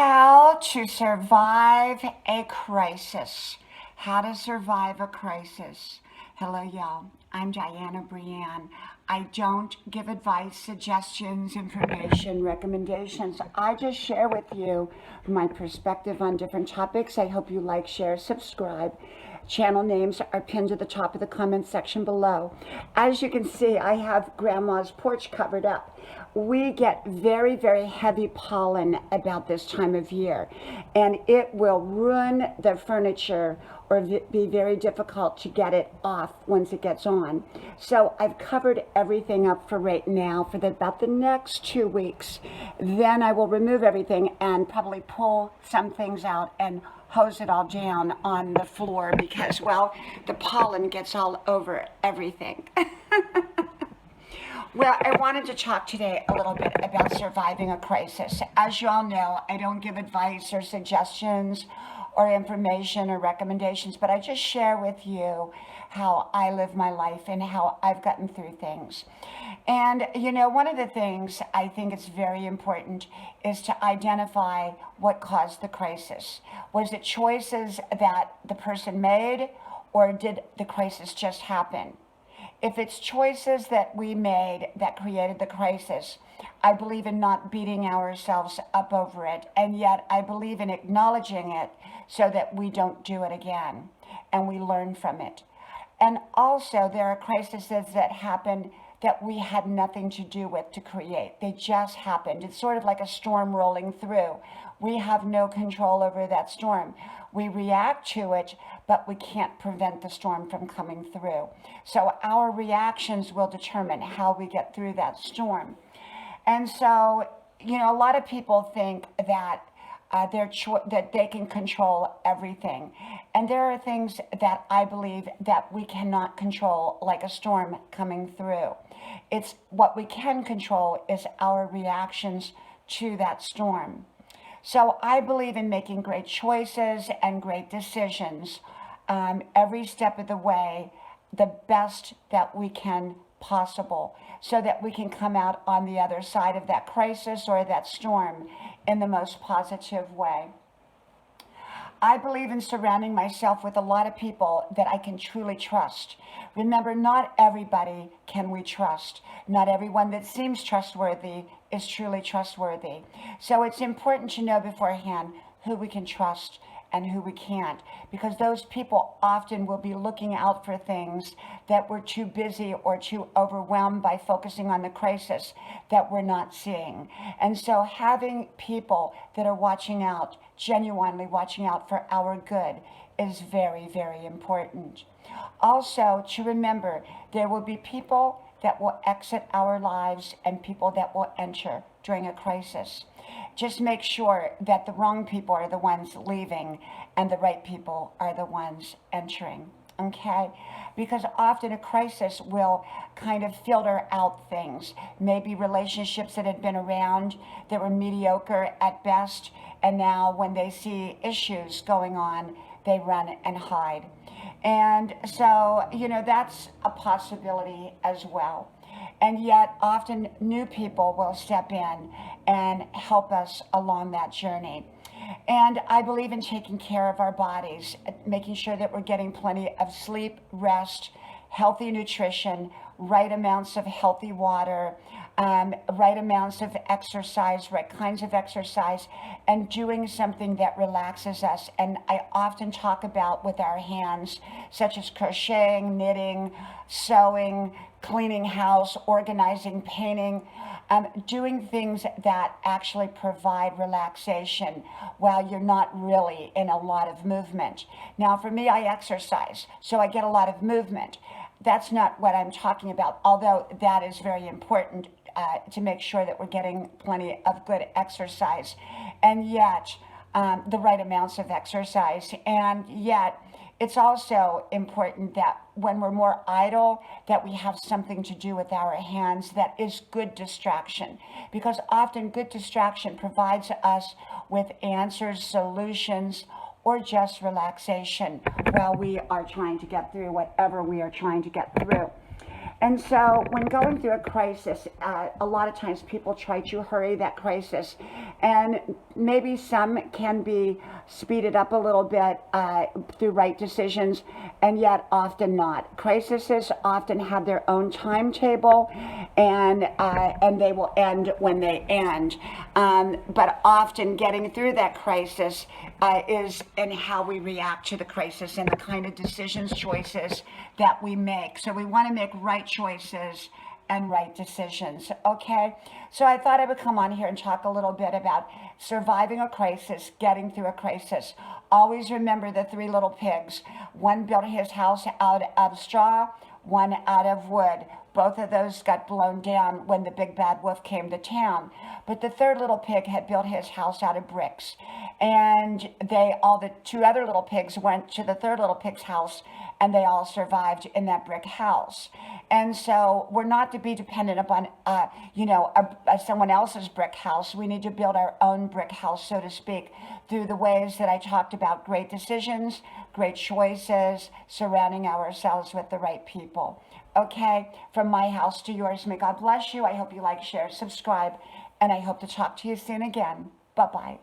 How to survive a crisis. How to survive a crisis. Hello, y'all. I'm Dianna, Brianne. I don't give advice, suggestions, information, recommendations. I just share with you my perspective on different topics. I hope you like, share, subscribe. Channel names are pinned at the top of the comment section below. As you can see, I have Grandma's porch covered up. We get very, very heavy pollen about this time of year, and it will ruin the furniture or be very difficult to get it off once it gets on. So I've covered everything up for right now for about the next 2 weeks. Then I will remove everything and probably pull some things out and hose it all down on the floor because, well, the pollen gets all over everything. Well, I wanted to talk today a little bit about surviving a crisis. As you all know, I don't give advice or suggestions or information or recommendations, but I just share with you how I live my life and how I've gotten through things. And, you know, one of the things I think is very important is to identify what caused the crisis. Was it choices that the person made, or did the crisis just happen? If it's choices that we made that created the crisis, I believe in not beating ourselves up over it. And yet I believe in acknowledging it so that we don't do it again and we learn from it. And also there are crises that happened that we had nothing to do with to create. They just happened. It's sort of like a storm rolling through. We have no control over that storm. We react to it, but we can't prevent the storm from coming through. So our reactions will determine how we get through that storm. And so, you know, a lot of people think that that they can control everything. And there are things that I believe that we cannot control, like a storm coming through. It's what we can control is our reactions to that storm. So I believe in making great choices and great decisions every step of the way, the best that we can possible, so that we can come out on the other side of that crisis or that storm in the most positive way. I believe in surrounding myself with a lot of people that I can truly trust. Remember, not everybody can we trust. Not everyone that seems trustworthy is truly trustworthy. So it's important to know beforehand who we can trust and who we can't, because those people often will be looking out for things that we're too busy or too overwhelmed by focusing on the crisis that we're not seeing. And so having people that are watching out, genuinely watching out for our good, is very, very important. Also, to remember, there will be people that will exit our lives and people that will enter during a crisis. Just make sure that the wrong people are the ones leaving and the right people are the ones entering, okay? Because often a crisis will kind of filter out things. Maybe relationships that had been around that were mediocre at best, and now when they see issues going on, they run and hide. And so, you know, that's a possibility as well. And yet often new people will step in and help us along that journey. And I believe in taking care of our bodies, making sure that we're getting plenty of sleep, rest, healthy nutrition, right amounts of healthy water, right amounts of exercise, right kinds of exercise, and doing something that relaxes us. And I often talk about with our hands, such as crocheting, knitting, sewing, cleaning house, organizing, painting, doing things that actually provide relaxation while you're not really in a lot of movement. Now, for me, I exercise, so I get a lot of movement. That's not what I'm talking about, although that is very important to make sure that we're getting plenty of good exercise, and yet the right amounts of exercise. And yet it's also important that when we're more idle, that we have something to do with our hands that is good distraction, because often good distraction provides us with answers, solutions, or just relaxation while we are trying to get through whatever we are trying to get through. And so, when going through a crisis, a lot of times people try to hurry that crisis, and maybe some can be speeded up a little bit through right decisions, and yet often not. Crises often have their own timetable, and they will end when they end. But often, getting through that crisis is in how we react to the crisis and the kind of decisions, choices that we make. So we want to make right choices and right decisions. Okay, so I thought I would come on here and talk a little bit about surviving a crisis, getting through a crisis. Always remember the three little pigs. One built his house out of straw, one out of wood. Both of those got blown down when the big bad wolf came to town. But the third little pig had built his house out of bricks. And the two other little pigs went to the third little pig's house, and they all survived in that brick house. And so we're not to be dependent upon, someone else's brick house. We need to build our own brick house, so to speak, through the ways that I talked about: great decisions, great choices, surrounding ourselves with the right people. Okay, from my house to yours, may God bless you. I hope you like, share, subscribe, and I hope to talk to you soon again. Bye-bye.